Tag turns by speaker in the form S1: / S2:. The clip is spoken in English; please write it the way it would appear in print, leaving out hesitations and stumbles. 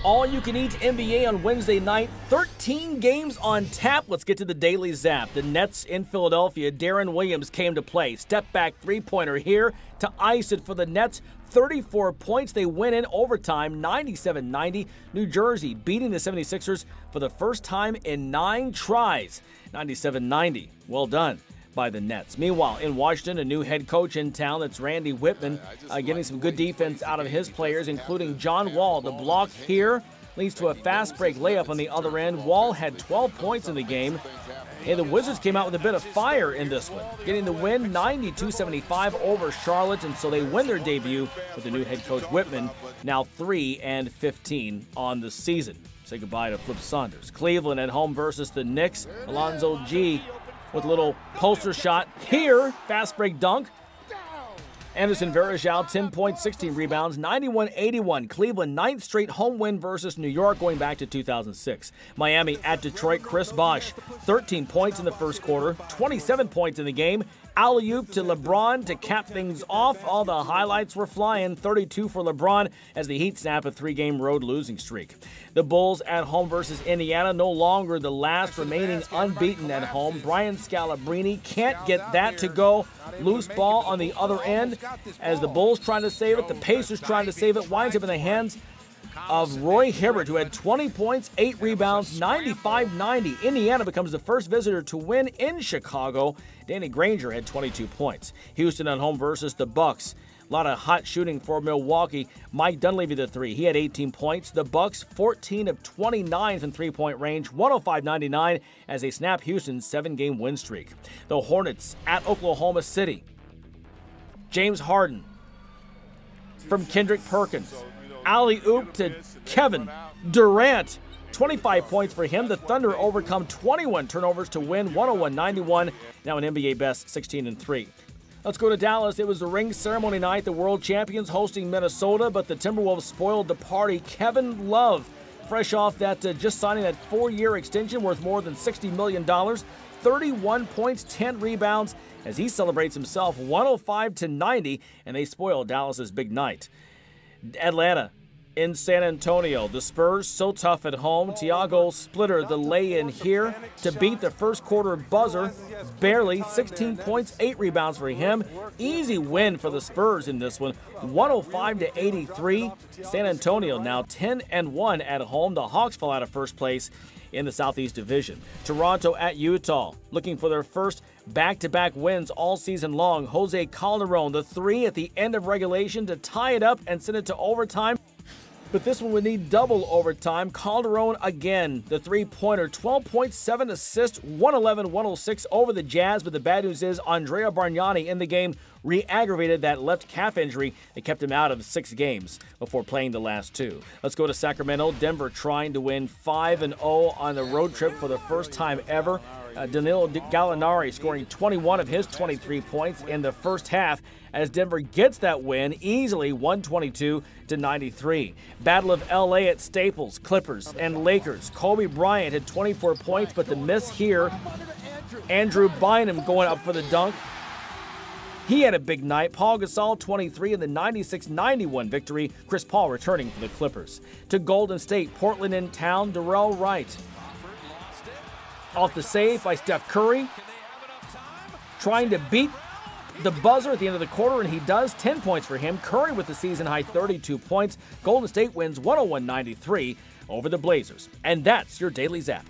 S1: All-you-can-eat NBA on Wednesday night. 13 games on tap. Let's get to the Daily Zap. The Nets in Philadelphia. Deron Williams came to play. Step-back three-pointer here to ice it for the Nets. 34 points. They win in overtime, 97-90. New Jersey beating the 76ers for the first time in 9 tries, 97-90. Well done by the Nets. Meanwhile, in Washington, a new head coach in town. That's Randy Whitman, getting some good defense out of his players, including John Wall. The block here leads to a fast break layup on the other end. Wall had 12 points in the game. And the Wizards came out with a bit of fire in this one, getting the win 92-75 over Charlotte, and so they win their debut with the new head coach Whitman, now 3-15 on the season. Say goodbye to Flip Saunders. Cleveland at home versus the Knicks. Alonzo G with a little poster shot here. Fast break dunk. Anderson Varejao, 10 points, 16 rebounds, 91-81. Cleveland, 9th straight home win versus New York going back to 2006. Miami at Detroit, Chris Bosh, 13 points in the first quarter, 27 points in the game. Alley-oop to LeBron to cap things off. All the highlights were flying. 32 for LeBron as the Heat snap a 3-game road losing streak. The Bulls at home versus Indiana, no longer the last remaining unbeaten at home. Brian Scalabrine can't get that to go. Loose ball on the other end as the Bulls trying to save it. The Pacers trying to save it. Winds up in the hands of Roy Hibbert, who had 20 points, 8 rebounds, 95-90. Indiana becomes the first visitor to win in Chicago. Danny Granger had 22 points. Houston at home versus the Bucks. A lot of hot shooting for Milwaukee. Mike Dunleavy, the 3. He had 18 points. The Bucks, 14 of 29 from three-point range, 105-99 as they snap Houston's 7-game win streak. The Hornets at Oklahoma City. James Harden from Kendrick Perkins. Alley-oop to Kevin Durant. 25 points for him. The Thunder overcome 21 turnovers to win 101-91. Now an NBA best 16-3. Let's go to Dallas. It was the ring ceremony night. The world champions hosting Minnesota, but the Timberwolves spoiled the party. Kevin Love, fresh off that just signing that 4-year extension worth more than $60 million. 31 points, 10 rebounds as he celebrates himself 105-90, and they spoil Dallas's big night. Atlanta in San Antonio. The Spurs so tough at home. Thiago Splitter the lay-in here to beat the first quarter buzzer. Barely. 16 points, 8 rebounds for him. Easy win for the Spurs in this one. 105-83. San Antonio now 10-1 at home. The Hawks fall out of first place in the Southeast Division. Toronto at Utah, looking for their first back-to-back wins all season long. Jose Calderon, the 3 at the end of regulation to tie it up and send it to overtime. But this one would need double overtime. Calderon again, the three-pointer, 12 points, 7 assists, 111-106 over the Jazz. But the bad news is Andrea Bargnani in the game re-aggravated that left calf injury that kept him out of 6 games before playing the last 2. Let's go to Sacramento. Denver trying to win 5-0 on the road trip for the first time ever. Danilo Gallinari scoring 21 of his 23 points in the first half as Denver gets that win easily, 122-93. Battle of LA at Staples, Clippers and Lakers. Kobe Bryant had 24 points, but the miss here, Andrew Bynum going up for the dunk. He had a big night. Paul Gasol, 23 in the 96-91 victory. Chris Paul returning for the Clippers. To Golden State, Portland in town, Darrell Wright. Off the save by Steph Curry. Trying to beat the buzzer at the end of the quarter, and he does. 10 points for him. Curry with the season-high 32 points. Golden State wins 101-93 over the Blazers. And that's your Daily Zap.